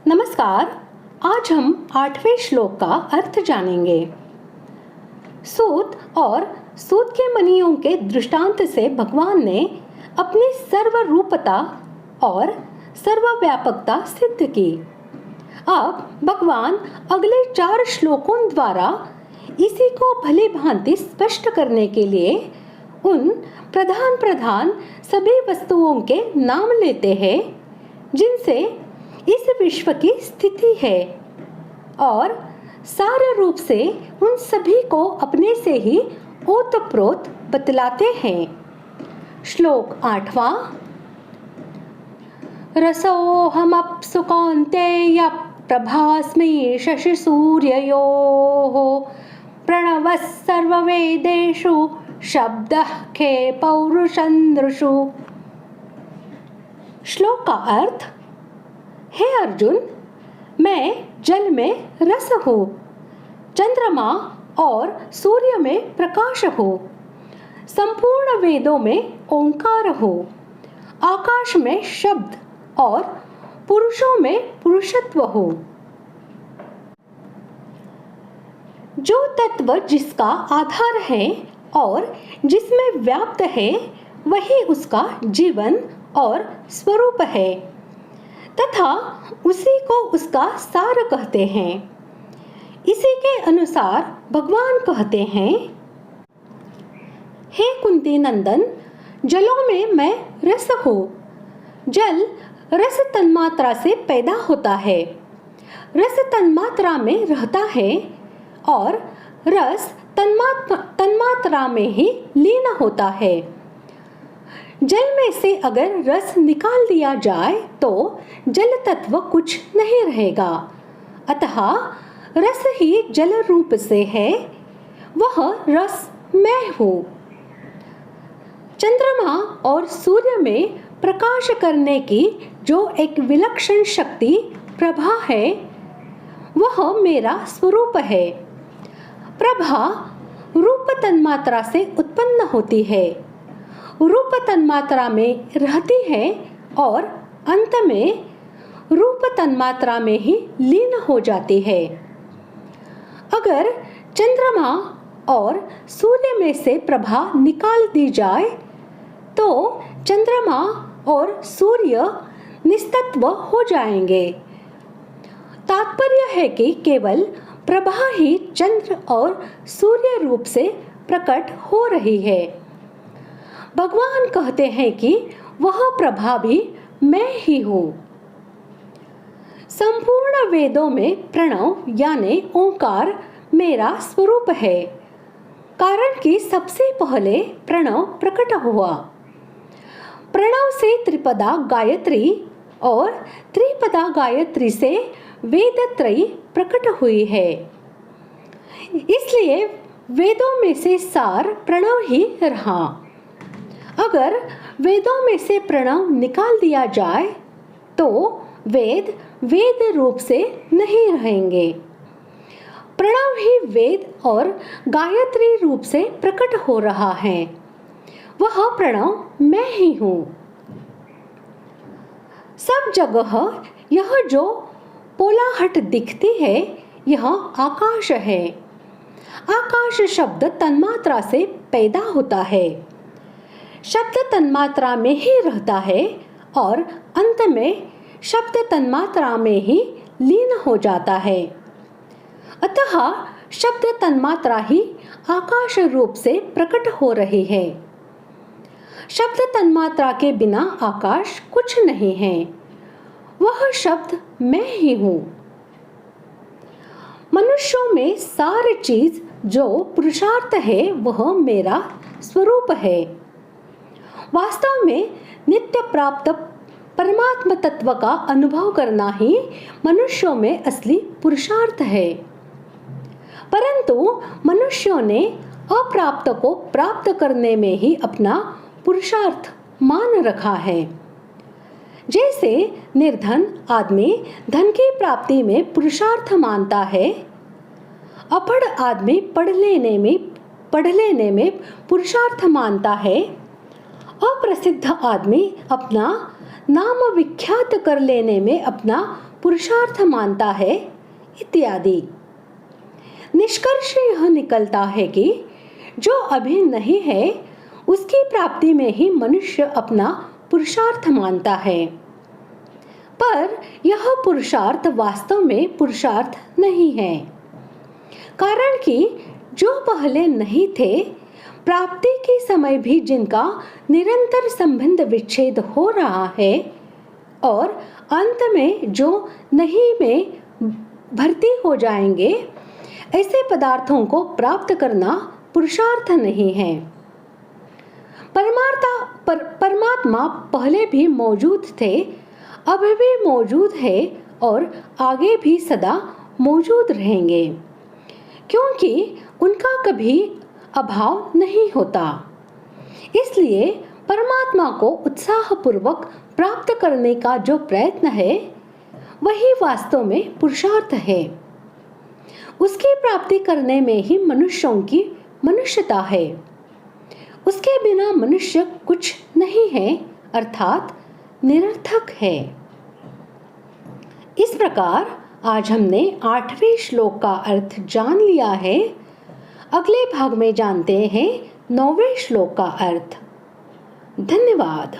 नमस्कार। आज हम 8वें श्लोक का अर्थ जानेंगे। सूत और सूत के मणियों के दृष्टांत से भगवान ने अपनी सर्वरूपता और सर्वव्यापकता सिद्ध की। अब भगवान अगले 4 श्लोकों द्वारा इसी को भली भांति स्पष्ट करने के लिए उन प्रधान सभी वस्तुओं के नाम लेते हैं जिनसे इस विश्व की स्थिति है और सार रूप से उन सभी को अपने से ही ओतप्रोत बतलाते हैं। श्लोक 8वां। रसोऽहमप्सु कौन्तेय प्रभास्मि शशि सूर्ययोः प्रणवः सर्ववेदेषु शब्दः खे पौरुषन्दृषु। श्लोक का अर्थ: हे अर्जुन, मैं जल में रस हूँ, चंद्रमा और सूर्य में प्रकाश हूँ, संपूर्ण वेदों में ओंकार हूँ, आकाश में शब्द और पुरुषों में पुरुषत्व हूँ। जो तत्व जिसका आधार है और जिसमें व्याप्त है वही उसका जीवन और स्वरूप है तथा उसी को उसका सार कहते हैं। इसी के अनुसार भगवान कहते हैं, हे कुंती नंदन, जलों में मैं रस हूँ। जल रस तन्मात्रा से पैदा होता है, रस तन्मात्रा में रहता है और रस तन्मात्रा में ही लीन होता है। जल में से अगर रस निकाल दिया जाए तो जल तत्व कुछ नहीं रहेगा, अतः रस ही जल रूप से है, वह रस मैं हूँ। चंद्रमा और सूर्य में प्रकाश करने की जो एक विलक्षण शक्ति प्रभा है वह मेरा स्वरूप है। प्रभा रूप तन्मात्रा से उत्पन्न होती है, रूप तन्मात्रा में रहती है और अंत में रूप तन्मात्रा में ही लीन हो जाती है। अगर चंद्रमा और सूर्य में से प्रभा निकाल दी जाए तो चंद्रमा और सूर्य निस्तत्व हो जाएंगे। तात्पर्य है कि केवल प्रभा ही चंद्र और सूर्य रूप से प्रकट हो रही है। भगवान कहते हैं कि वह प्रभा भी मैं ही हूँ। संपूर्ण वेदों में प्रणव यानी ओंकार मेरा स्वरूप है, कारण कि सबसे पहले प्रणव प्रकट हुआ। प्रणव से त्रिपदा गायत्री और त्रिपदा गायत्री से वेदत्रयी प्रकट हुई है। इसलिए वेदों में से सार प्रणव ही रहा। अगर वेदों में से प्रणव निकाल दिया जाए तो वेद रूप से नहीं रहेंगे। प्रणव ही वेद और गायत्री रूप से प्रकट हो रहा है, वह प्रणव मैं ही हूँ। सब जगह यह जो पोलाहट दिखती है यह आकाश है। आकाश शब्द तन्मात्रा से पैदा होता है, शब्द तन्मात्रा में ही रहता है और अंत में शब्द तन्मात्रा में ही लीन हो जाता है। अतः शब्द तन्मात्रा ही आकाश रूप से प्रकट हो रही है। शब्द तन्मात्रा के बिना आकाश कुछ नहीं है, वह शब्द मैं ही हूँ। मनुष्यों में सारी चीज जो पुरुषार्थ है वह मेरा स्वरूप है। वास्तव में नित्य प्राप्त परमात्म तत्व का अनुभव करना ही मनुष्यों में असली पुरुषार्थ है, परंतु मनुष्यों ने अप्राप्त को प्राप्त करने में ही अपना पुरुषार्थ मान रखा है। जैसे निर्धन आदमी धन की प्राप्ति में पुरुषार्थ मानता है, अपढ़ आदमी पढ़ लेने में पुरुषार्थ मानता है, अप्रसिद्ध आदमी अपना नाम विख्यात कर लेने में अपना पुरुषार्थ मानता है इत्यादि। निष्कर्ष यह निकलता है कि जो अभी नहीं है उसकी प्राप्ति में ही मनुष्य अपना पुरुषार्थ मानता है, पर यह पुरुषार्थ वास्तव में पुरुषार्थ नहीं है, कारण कि जो पहले नहीं थे, प्राप्ति के समय भी जिनका निरंतर संबंध विच्छेद हो रहा है और अंत में जो नहीं में भर्ती हो जाएंगे, ऐसे पदार्थों को प्राप्त करना पुरुषार्थ नहीं है। परमात्मा पहले भी मौजूद थे, अब भी मौजूद है और आगे भी सदा मौजूद रहेंगे, क्योंकि उनका कभी अभाव नहीं होता। इसलिए परमात्मा को उत्साहपूर्वक प्राप्त करने का जो प्रयत्न है वही वास्तव में पुरुषार्थ है। उसकी प्राप्ति करने में ही मनुष्यों की मनुष्यता है। उसके बिना मनुष्य कुछ नहीं है, अर्थात निरर्थक है। इस प्रकार आज हमने 8वें श्लोक का अर्थ जान लिया है। अगले भाग में जानते हैं 9वें श्लोक का अर्थ। धन्यवाद।